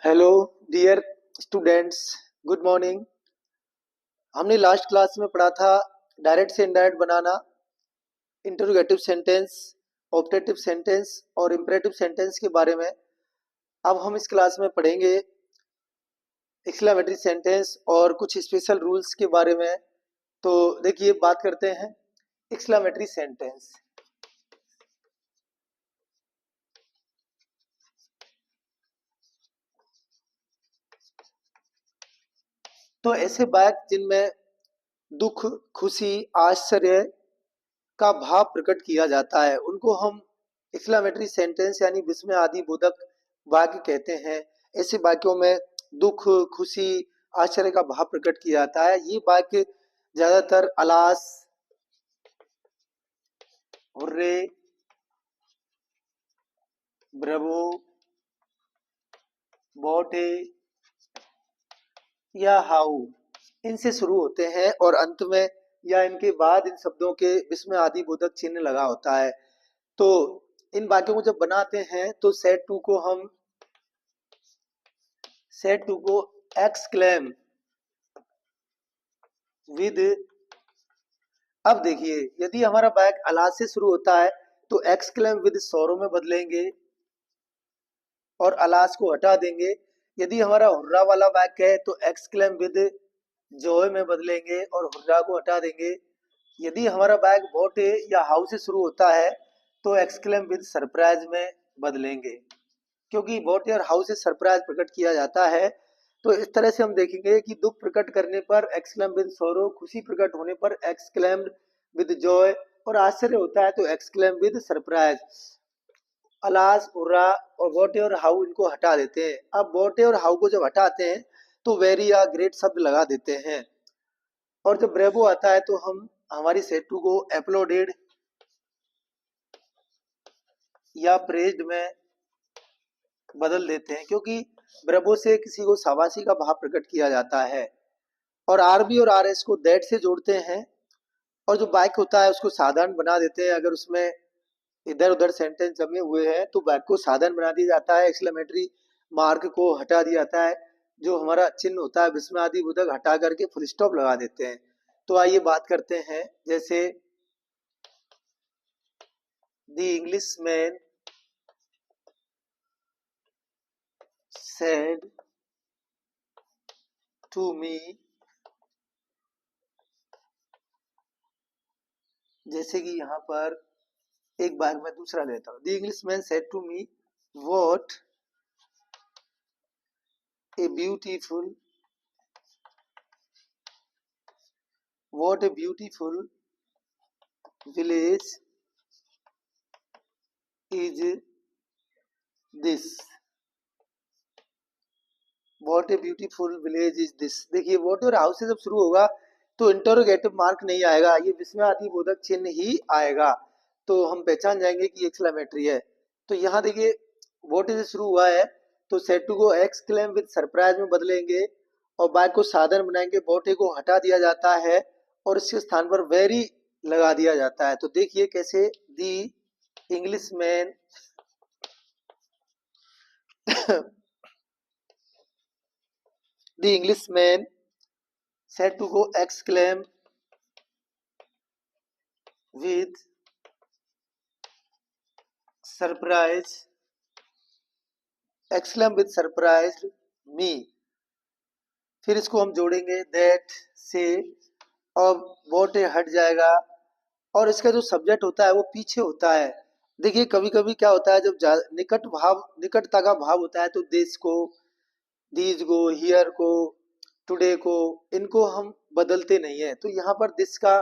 Hello dear students, good morning. हमने last class में पढ़ा था डायरेक्ट से इनडायरेक्ट बनाना, इंटरोगेटिव सेंटेंस, ऑब्जेक्टिव सेंटेंस और इंपेरेटिव सेंटेंस के बारे में। अब हम इस क्लास में पढ़ेंगे एक्सक्लेमेटरी सेंटेंस और कुछ स्पेशल रूल्स के बारे में। तो देखिए, बात करते हैं एक्सक्लेमेटरी सेंटेंस। तो ऐसे वाक्य जिनमें दुख, खुशी, आश्चर्य का भाव प्रकट किया जाता है उनको हम एक्सक्लेमेटरी सेंटेंस यानी विस्मय आदि बोधक वाक्य कहते हैं। ऐसे वाक्यों में दुख, खुशी, आश्चर्य का भाव प्रकट किया जाता है। ये वाक्य ज्यादातर अलास, हुर्रे, ब्रवो, बोटे या हाउ इनसे शुरू होते हैं और अंत में या इनके बाद इन शब्दों के विस्मय आदि बोधक चिन्ह लगा होता है। तो इन वाक्यों को जब बनाते हैं तो सेट टू को एक्सक्लेम विद। अब देखिए, यदि हमारा वाक्य अलास से शुरू होता है तो एक्सक्लेम विद सौरो में बदलेंगे और अलास को हटा देंगे। यदि हमारा हुर्रा वाला वाक्य है तो एक्सक्लेम विद जॉय में बदलेंगे और हुर्रा को हटा देंगे। यदि हमारा वाक्य वॉट या हाउ से शुरू होता है तो एक्सक्लेम विद सरप्राइज में बदलेंगे, क्योंकि वॉट और हाउ से सरप्राइज प्रकट किया जाता है। तो इस तरह से हम देखेंगे कि दुख प्रकट करने पर एक्सक्लेम विद सोरो, खुशी प्रकट होने पर एक्सक्लेम्ड विद जॉय और आश्चर्य होता है तो exclaim with surprise. Alas, Urra और वॉट और हाउ इनको हटा देते हैं। अब वॉट और हाउ को जब हटाते हैं तो वेरी या ग्रेट शब्द लगा देते हैं। और जब ब्रेवो आता है तो हम हमारी सेटू को एप्लोडेड या प्रेज्ड में बदल देते हैं, क्योंकि ब्रेवो से किसी को शाबाशी का भाव प्रकट किया जाता है। और आरबी और आरएस को दैट से जोड़ते हैं और जो वाक्य होता है उसको साधारण बना देते हैं। अगर उसमें इधर उधर सेंटेंस जमे हुए हैं तो वाक्य को साधारण बना दिया जाता है, एक्सक्लेमेटरी मार्क को हटा दिया जाता है, जो हमारा चिन्ह होता है विस्मय आदि बोधक हटा करके फुल स्टॉप लगा देते हैं। तो आइए बात करते हैं, जैसे the English man said to me, जैसे कि यहाँ पर एक बार मैं दूसरा लेता हूँ। The English man said to me what a beautiful village is this. What a beautiful village is this. देखिए, व्हाट और हाउ से जब शुरू होगा तो इंटरोगेटिव मार्क नहीं आएगा, ये विस्मय आदि बोधक चिन्ह ही आएगा। तो हम पहचान जाएंगे कि एक्सक्लेमेटरी है। तो यहाँ देखिए, व्हाट से शुरू हुआ है तो सेट टू को एक्सक्लेम विद सरप्राइज में बदलेंगे और बाय को साधन बनाएंगे। व्हाट को हटा दिया जाता है और इसके स्थान पर वेरी लगा दिया जाता है। तो देखिए कैसे, the English man the English man said to go exclaim with surprise, exclaim with surprised me। फिर इसको हम जोड़ेंगे दैट से और वोट हट जाएगा और इसका जो सब्जेक्ट होता है वो पीछे होता है। देखिए, कभी कभी क्या होता है, जब निकटता का भाव होता है तो दिस को, दीज को, हियर को, टुडे को, इनको हम बदलते नहीं है। तो यहाँ पर दिस का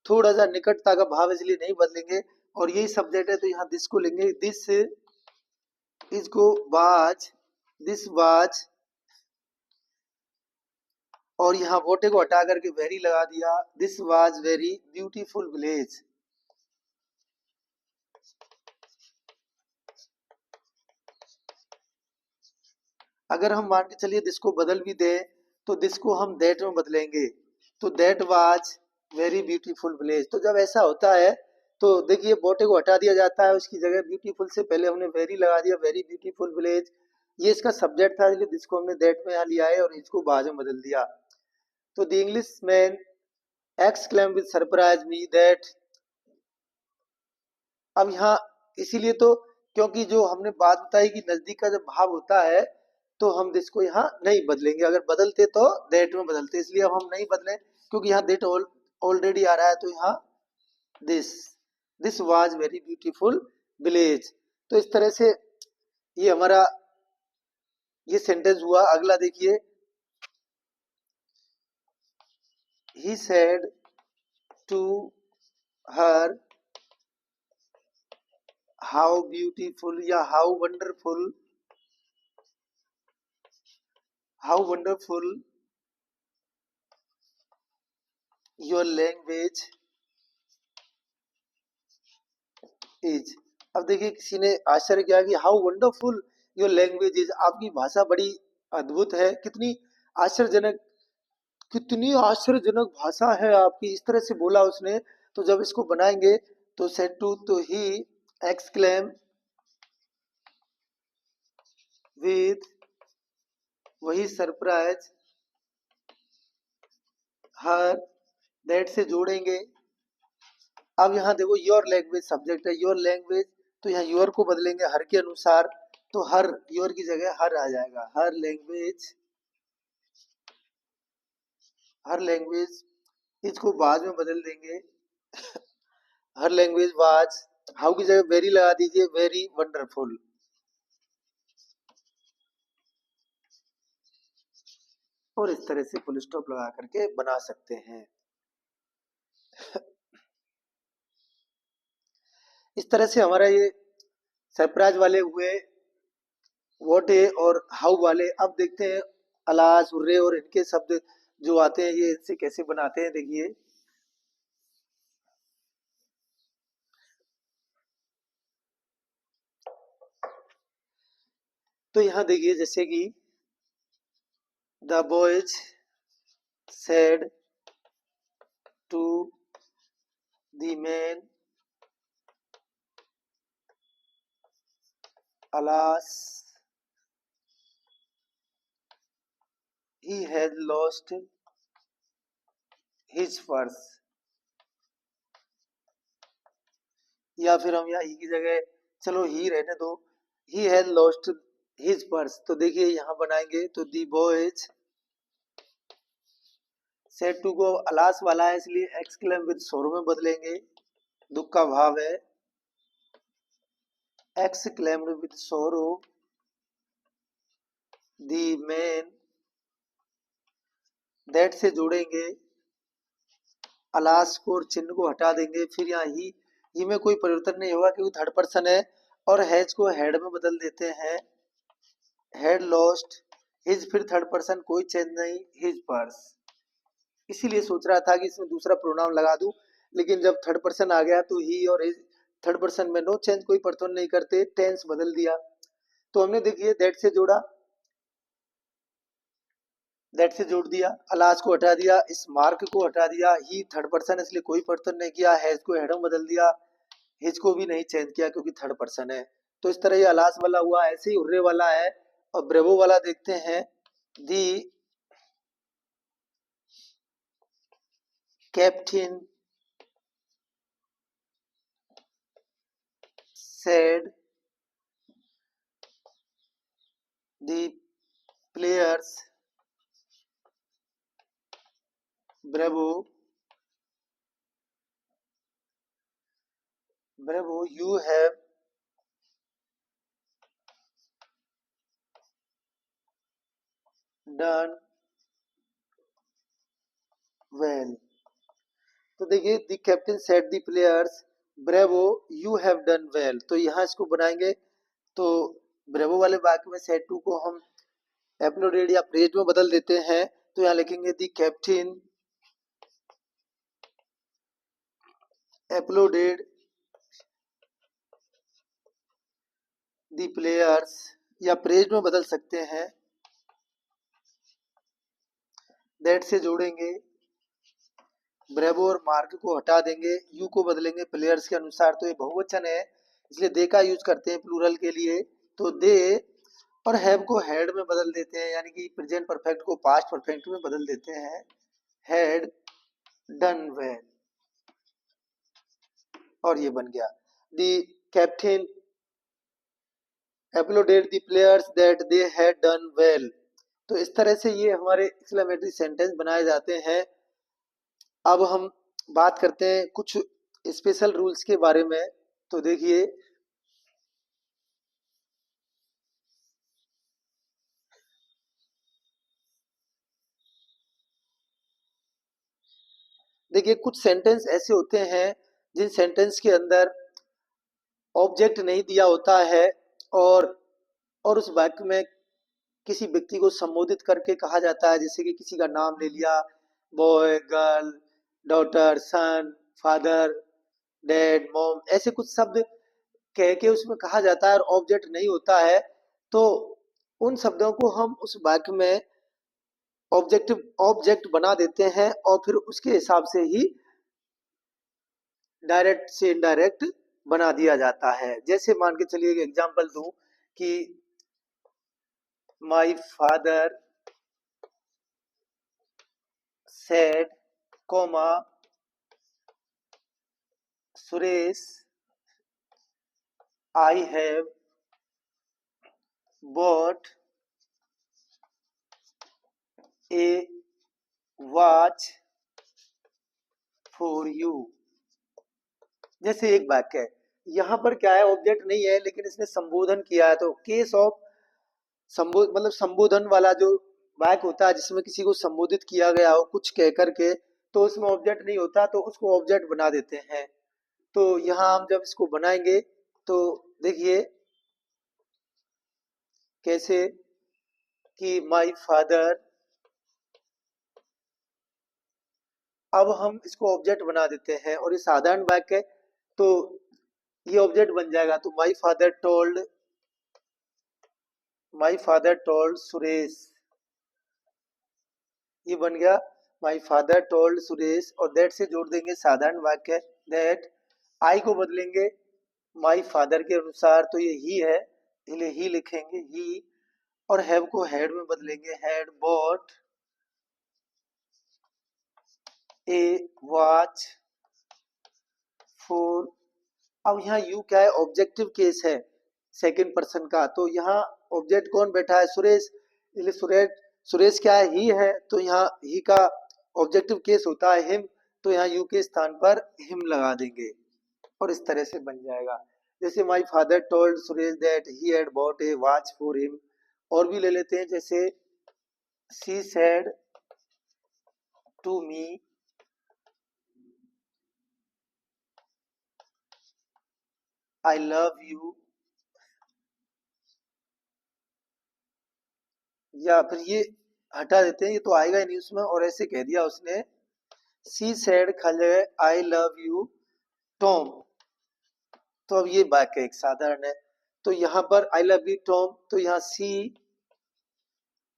थोड़ा सा निकटता का भाव इसलिए नहीं बदलेंगे और यही सब्जेक्ट है तो यहाँ दिस को लेंगे। दिस इज को वाज, दिस वाज, और यहाँ वोटे को हटा करके वेरी लगा दिया। This was very beautiful village. अगर हम मान के चलिए दिस को बदल भी दें तो दिस को हम दैट में बदलेंगे, तो that was very beautiful village. तो जब ऐसा होता है तो देखिए, बोटे को हटा दिया जाता है, उसकी जगह ब्यूटीफुल से पहले हमने वेरी लगा दिया, वेरी ब्यूटीफुल विलेज। ये इसका सब्जेक्ट था, इसलिए जिसको हमने दैट में यहाँ लिया है और इसको बाद में बदल दिया। तो the English man exclaim with surprise me that, अब यहाँ इसीलिए तो, क्योंकि जो हमने बात बताई कि नजदीक का जब भाव होता है तो हम दिस को यहाँ नहीं बदलेंगे, अगर बदलते तो दैट में बदलते, इसलिए अब हम नहीं बदले क्योंकि यहाँ दैट ऑलरेडी आ रहा है, तो यहाँ this this was very beautiful village. तो इस तरह से ये हमारा ये सेंटेंस हुआ। अगला देखिए, he said to her how beautiful या how wonderful your language is. अब देखिए किसी ने आश्चर्य किया कि how wonderful your language is, आपकी भाषा बड़ी अद्भुत है, आश्चर्यजनक कितनी आश्चर्यजनक भाषा है आपकी, इस तरह से बोला उसने। तो जब इसको बनाएंगे तो सेड टू, तो ही एक्सक्लेम विद, वही सरप्राइज हर, दैट से जोड़ेंगे। अब यहाँ देखो योर लैंग्वेज सब्जेक्ट है, योर लैंग्वेज, तो यहाँ योर को बदलेंगे हर के अनुसार, तो हर योर की जगह हर आ जाएगा, हर लैंग्वेज इसको बाद में बदल देंगे, हर लैंग्वेज वाज, हाउ की जगह वेरी लगा दीजिए, वेरी वंडरफुल। और इस तरह से फुल स्टॉप लगा करके बना सकते हैं। इस तरह से हमारा ये सरप्राइज वाले हुए, व्हाट ए और हाउ वाले। अब देखते हैं अलास, हुर्रे और इनके शब्द जो आते हैं ये इनसे कैसे बनाते हैं, देखिए। तो यहाँ देखिए जैसे कि the boys said to the man alas he has lost his purse, या फिर हम यहाँ ही की जगह चलो ही रहने दो, he has lost his purse. तो देखिए यहाँ बनाएंगे तो दी बॉयज सेड टू को अलास वाला है इसलिए एक्सक्लेम विद सोरो में बदलेंगे, दुख का भाव है, एक्सक्लेम्ड विद सोरो दी मैन, दैट से जोड़ेंगे, अलास को और चिन्ह को हटा देंगे, फिर यहाँ ही में कोई परिवर्तन नहीं होगा क्योंकि थर्ड पर्सन है, और हैज को हेड में बदल देते हैं, हेड लॉस्ट हिज, फिर थर्ड पर्सन कोई चेंज नहीं, हिज पर्स। इसीलिए सोच रहा था कि इसमें दूसरा प्रोनाउन लगा दूं, लेकिन जब थर्ड पर्सन आ गया तो ही और हिज थर्ड पर्सन में नो चेंज, कोई परिवर्तन नहीं करते, टेंस बदल दिया। तो हमने देखिए दैट से जोड़ा, दैट से जोड़ दिया, अलास को हटा दिया, इस मार्क को हटा दिया, ही थर्ड पर्सन इसलिए कोई परिवर्तन नहीं किया, हैज को हेड में बदल दिया, हिज को भी नहीं चेंज किया क्योंकि थर्ड पर्सन है। तो इस तरह ये अलास वाला हुआ, ऐसे ही उर्रे वाला है। और ब्रेवो वाला देखते हैं, दी captain said the players bravo you have done well। तो देखिए the captain said the players bravo you have done well, तो यहाँ इसको बनाएंगे तो ब्रेवो वाले वाक्य में सेड टू को हम एप्लोडेड या प्रेज में बदल देते हैं, तो यहाँ लिखेंगे द कैप्टन एप्लोडेड द प्लेयर्स, या प्रेज में बदल सकते हैं, दैट से जोड़ेंगे, ब्रेवो और मार्क को हटा देंगे, यू को बदलेंगे प्लेयर्स के अनुसार, तो ये बहुवचन है इसलिए दे का यूज करते हैं प्लूरल के लिए, तो दे, और हैव को हैड में बदल देते हैं, यानी कि प्रेजेंट परफेक्ट को पास्ट परफेक्ट में बदल देते हैं, हैड डन वेल, और ये बन गया the captain applauded the players that they had done well। तो इस तरह से ये हमारे एक्सक्लेमेटरी सेंटेंस बनाए जाते हैं। अब हम बात करते हैं कुछ स्पेशल रूल्स के बारे में। तो देखिए, कुछ सेंटेंस ऐसे होते हैं जिन सेंटेंस के अंदर ऑब्जेक्ट नहीं दिया होता है, और उस वाक्य में किसी व्यक्ति को संबोधित करके कहा जाता है, जैसे कि किसी का नाम ले लिया, बॉय, गर्ल, डॉटर, सन, फादर, डैड, मॉम, ऐसे कुछ शब्द कह के उसमें कहा जाता है और ऑब्जेक्ट नहीं होता है। तो उन शब्दों को हम उस वाक्य में ऑब्जेक्ट बना देते हैं, और फिर उसके हिसाब से ही डायरेक्ट से इनडायरेक्ट बना दिया जाता है। जैसे मान के चलिए एक एग्जांपल दूं कि my father said, comma, Suresh, I have bought a watch for you. जैसे एक वाक्य है, यहाँ पर क्या है, ऑब्जेक्ट नहीं है लेकिन इसने संबोधन किया है, तो केस ऑफ मतलब संबोधन वाला जो वाक्य होता है जिसमें किसी को संबोधित किया गया हो कुछ कह करके, तो उसमें ऑब्जेक्ट नहीं होता, तो उसको ऑब्जेक्ट बना देते हैं। तो यहाँ हम जब इसको बनाएंगे तो देखिए कैसे कि माय फादर, अब हम इसको ऑब्जेक्ट बना देते हैं और ये साधारण वाक्य है, तो ये ऑब्जेक्ट बन जाएगा। तो माय फादर टोल्ड सुरेश, ये बन गया माय फादर टोल्ड सुरेश, और दैट से जोड़ देंगे साधारण वाक्य दैट, आई को बदलेंगे माय फादर के अनुसार, तो ये ही है, इसलिए ही लिखेंगे ही, और हैव को हैड में बदलेंगे, had bought a watch for. अब यहाँ यू क्या है, ऑब्जेक्टिव केस है सेकंड पर्सन का, तो यहाँ ऑब्जेक्ट कौन बैठा है, सुरेश, इसलिए सुरेश क्या है, ही है, तो यहाँ ही का ऑब्जेक्टिव केस होता है हिम, तो यहाँ यू के स्थान पर हिम लगा देंगे और इस तरह से बन जाएगा। जैसे my father told Suresh that he had bought a watch for him. और भी ले लेते हैं, जैसे she said to me I love you, या फिर ये हटा देते हैं, ये तो आएगा ही नहीं उसमें, और ऐसे कह दिया उसने, शी सेड खाली आई लव यू टॉम। तो अब ये वाक्य एक साधारण है, तो यहाँ पर आई लव यू टॉम, तो यहाँ सी,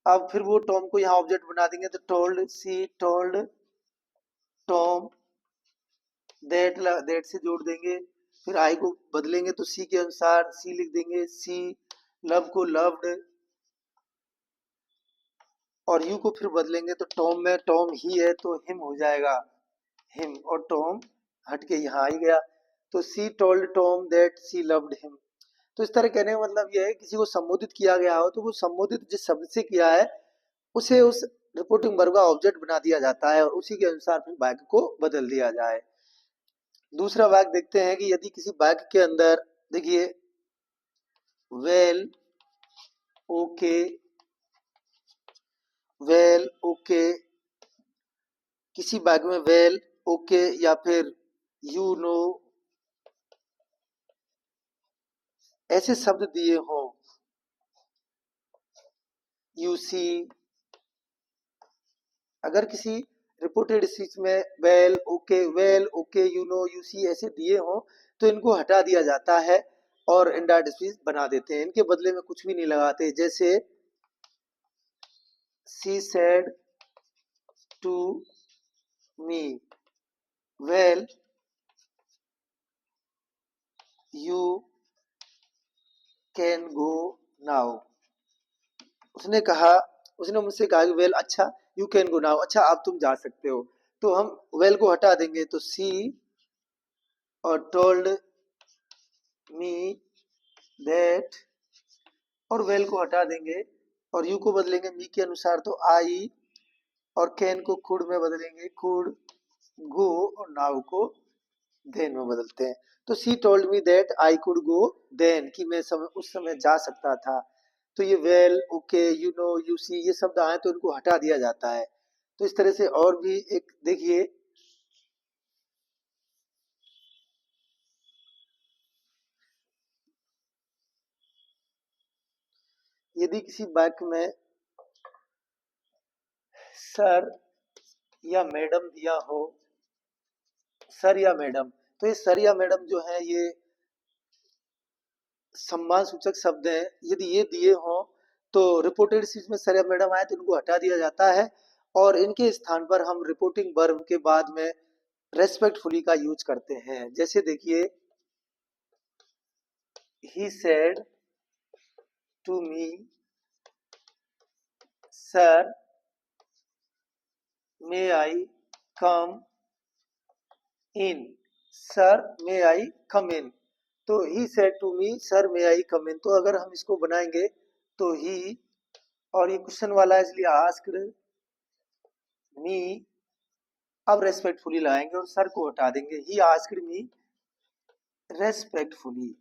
अब फिर वो टॉम को यहाँ ऑब्जेक्ट बना देंगे, तो told, C told Tom that से जोड़ देंगे, फिर आई को बदलेंगे तो सी के अनुसार सी लिख देंगे, सी लव को लव्ड, और यू को फिर बदलेंगे तो टॉम में टॉम ही है तो हिम हो जाएगा, हिम, और टॉम हट के यहाँ आ ही गया, तो she told Tom that she loved him. तो इस तरह कहने का मतलब यह है, किसी को संबोधित किया गया हो तो वो संबोधित जिस शब्द से किया है उसे उस रिपोर्टिंग वर्ब का ऑब्जेक्ट बना दिया जाता है और उसी के अनुसार फिर वाक्य को बदल दिया जाए। दूसरा वाक्य देखते हैं कि यदि किसी वाक्य के अंदर देखिए वेल, ओके, वेल, ओके, किसी वाक्य में वेल, ओके या फिर यू नो ऐसे शब्द दिए हों, यू सी, अगर किसी रिपोर्टेड स्पीच में well okay you know you see ऐसे दिए हों तो इनको हटा दिया जाता है और इनडायरेक्ट स्पीच बना देते हैं, इनके बदले में कुछ भी नहीं लगाते। जैसे she said to me well you can go now. उसने कहा, उसने मुझसे कहा कि वेल अच्छा, यू कैन गो नाउ, अच्छा अब तुम जा सकते हो। तो हम वेल को हटा देंगे तो सी और टोल्ड मी दैट, और वेल को हटा देंगे और यू को बदलेंगे मी के अनुसार तो आई, और कैन को कुड में बदलेंगे कुड गो, और नाउ को देन में बदलते हैं। तो she told me that I could go then, कि मैं उस समय जा सकता था। तो ये well, okay, you know, you see, ये शब्द आए तो इनको हटा दिया जाता है। तो इस तरह से और भी एक देखिए, यदि किसी वाक्य में सर या मैडम दिया हो, सर या मैडम, तो ये सर या मैडम जो है ये सम्मान सूचक शब्द हैं। यदि ये दिए हों तो रिपोर्टेड स्पीच में सर या मैडम आए तो इनको हटा दिया जाता है, और इनके स्थान पर हम रिपोर्टिंग वर्ब के बाद में रेस्पेक्टफुली का यूज करते हैं। जैसे देखिए, he said to me sir may I come in, sir may I come in, तो he said to me sir may I come in, तो अगर हम इसको बनाएंगे तो ही, और ये क्वेश्चन वाला है इसलिए आस्क्ड मी, अब रेस्पेक्टफुली लगाएंगे और सर को हटा देंगे, he asked me respectfully,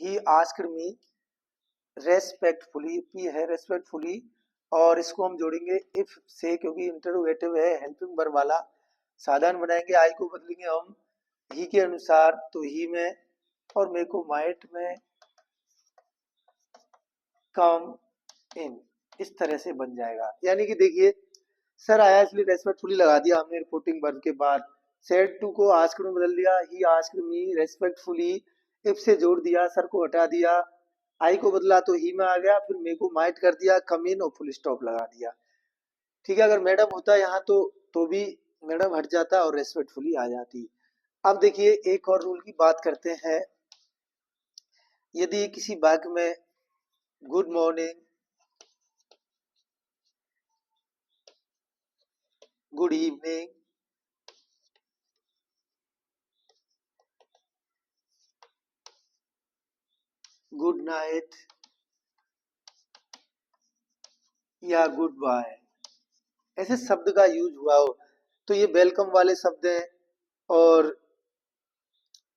he asked me respectfully, P है रेस्पेक्टफुली, और इसको हम जोड़ेंगे इफ से, क्योंकि इंटरोगेटिव है, हेल्पिंग वर्ब वाला। साधारण बनाएंगे, आई को बदलेंगे हम ही के अनुसार तो ही में, और मेरे को माइट में कम इन, इस तरह से बन जाएगा। यानी कि देखिए, सर आया इसलिए रेस्पेक्टफुली लगा दिया हमने रिपोर्टिंग वर्ब के बाद, सेड टू को आस्क्ड में बदल दिया, he asked me respectfully, if से जोड़ दिया, सर को हटा दिया, आई को बदला तो ही में आ गया, फिर मे को माइट कर दिया, कम इन और फुल स्टॉप लगा दिया। ठीक है, अगर मैडम होता यहाँ तो भी मैडम हट जाता और रेस्पेक्टफुली आ जाती। अब देखिए एक और रूल की बात करते हैं। यदि किसी वाक्य में good morning, good evening, good night या गुड बाय ऐसे शब्द का यूज हुआ हो तो ये वेलकम वाले शब्द हैं, और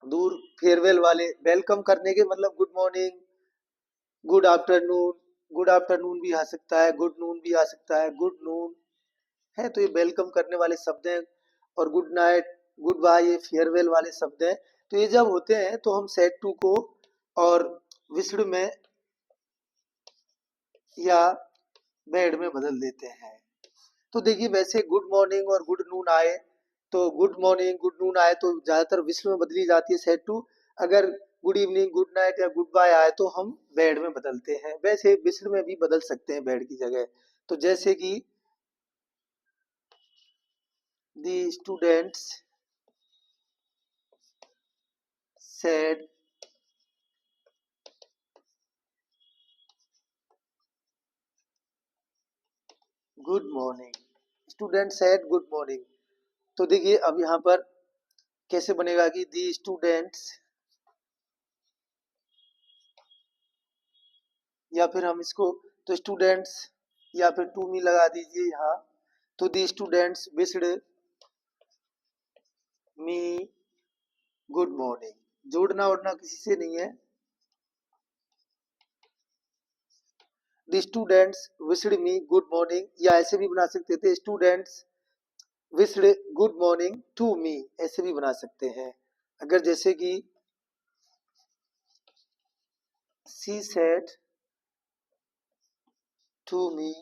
दूर फेयरवेल वाले, वेलकम करने के मतलब good morning, good afternoon, good afternoon भी आ सकता है, गुड नून भी आ सकता है, गुड नून है, तो ये वेलकम करने वाले शब्द हैं। और गुड नाइट, गुड बाय, ये फेयरवेल वाले शब्द हैं। तो ये जब होते हैं तो हम सेड टू को और विश्ड में या बेड में बदल देते हैं। तो देखिए वैसे गुड मॉर्निंग और गुड नून आए तो गुड मॉर्निंग गुड नून आए तो ज्यादातर विश्व में बदली जाती है सेड टू। अगर गुड इवनिंग, गुड नाइट या गुड बाय आए तो हम बेड में बदलते हैं। वैसे विश्व में भी बदल सकते हैं बेड की जगह। तो जैसे कि the students said good morning, student said good morning. तो देखिए अब यहाँ पर कैसे बनेगा कि दी स्टूडेंट्स, या फिर हम इसको तो स्टूडेंट्स या फिर टू मी लगा दीजिए यहाँ। तो the students wished me good morning, जोड़ना उड़ना किसी से नहीं है। The students wished me good morning, या ऐसे भी बना सकते थे students wished good morning to me, ऐसे भी बना सकते हैं। अगर जैसे कि she said to me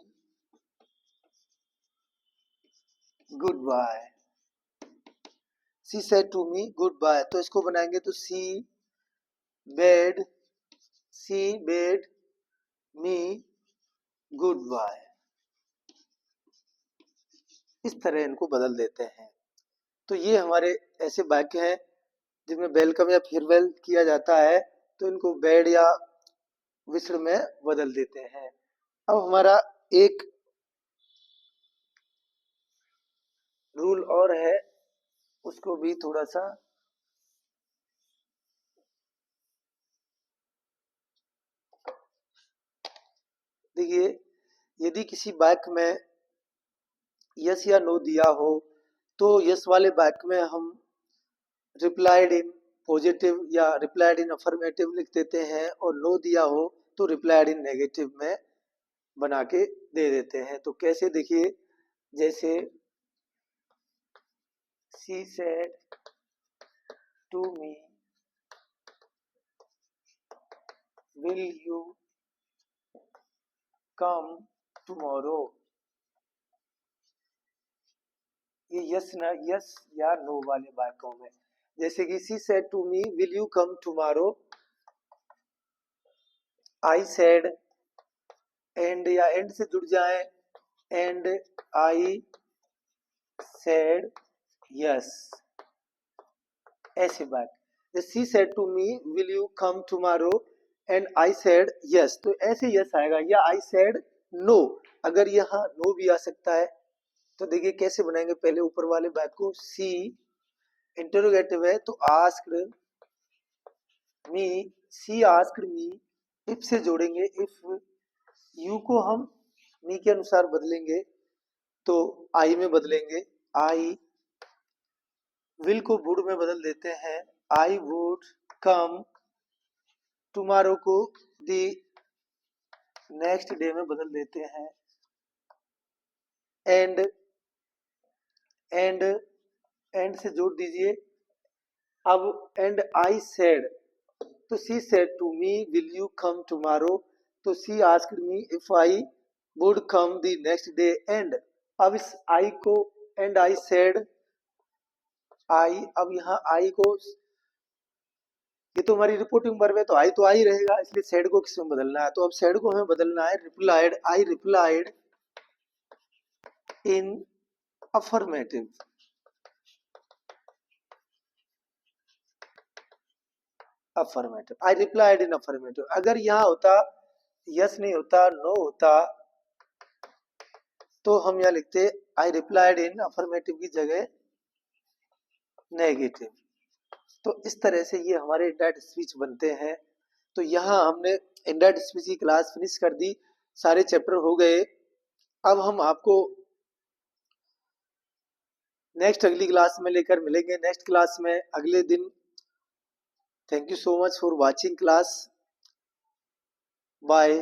goodbye, she said to me goodbye, तो इसको बनाएंगे तो bade she bade me goodbye, इस तरह इनको बदल देते हैं। तो ये हमारे ऐसे वाक्य हैं जिनमें वेलकम या फेयरवेल किया जाता है तो इनको बैड या विश्ड में बदल देते हैं। अब हमारा एक रूल और है, उसको भी थोड़ा सा देखिए। यदि किसी वाक्य में यस या नो दिया हो तो यस वाले वाक्य में हम रिप्लाइड इन पॉजिटिव या रिप्लाइड इन अफर्मेटिव लिख देते हैं, और नो दिया हो तो रिप्लाइड इन नेगेटिव में बना के दे देते हैं। तो कैसे, देखिए, जैसे she said to me will you come tomorrow, ये यस या नो वाले वाक्यों में। जैसे कि she said to me will you come tomorrow, I said, and या एंड से जुड़ जाए, एंड आई सेड यस, ऐसी बात। She said to me will you come tomorrow and I said yes, तो ऐसे यस आएगा, या आई सेड नो। अगर यहाँ नो भी आ सकता है तो देखिए कैसे बनाएंगे। पहले ऊपर वाले बात को, सी इंटरोगेटिव है तो asked me, she asked me, if से जोड़ेंगे, इफ यू को हम मी के अनुसार बदलेंगे तो आई में बदलेंगे, आई विल को वुड में बदल देते हैं, आई वुड कम, टुमारो को दी नेक्स्ट डे में बदल देते हैं, एंड एंड से जोड़ दीजिए। अब एंड आई सेड, तो she said to me will you come tomorrow, तो she asked me if I would come the next day, and अब इस आई को, एंड आई सेड आई, अब यहाँ आई को, ये तो हमारी रिपोर्टिंग वर्ब है तो आई रहेगा, इसलिए सेड को किस में बदलना है, तो अब सेड को हमें बदलना है replied, I replied in affirmative, affirmative, I replied in affirmative. अगर यहाँ होता यस नहीं होता, नो होता, तो हम यहाँ लिखते आई रिप्लाइड इन अफर्मेटिव की जगह नेगेटिव। तो इस तरह से ये हमारे इंडायरेक्ट स्पीच बनते हैं। तो यहाँ हमने इंडायरेक्ट स्पीच की क्लास फिनिश कर दी, सारे चैप्टर हो गए। अब हम आपको नेक्स्ट अगली क्लास में लेकर मिलेंगे, नेक्स्ट क्लास में अगले दिन। Thank you so much for watching class, bye.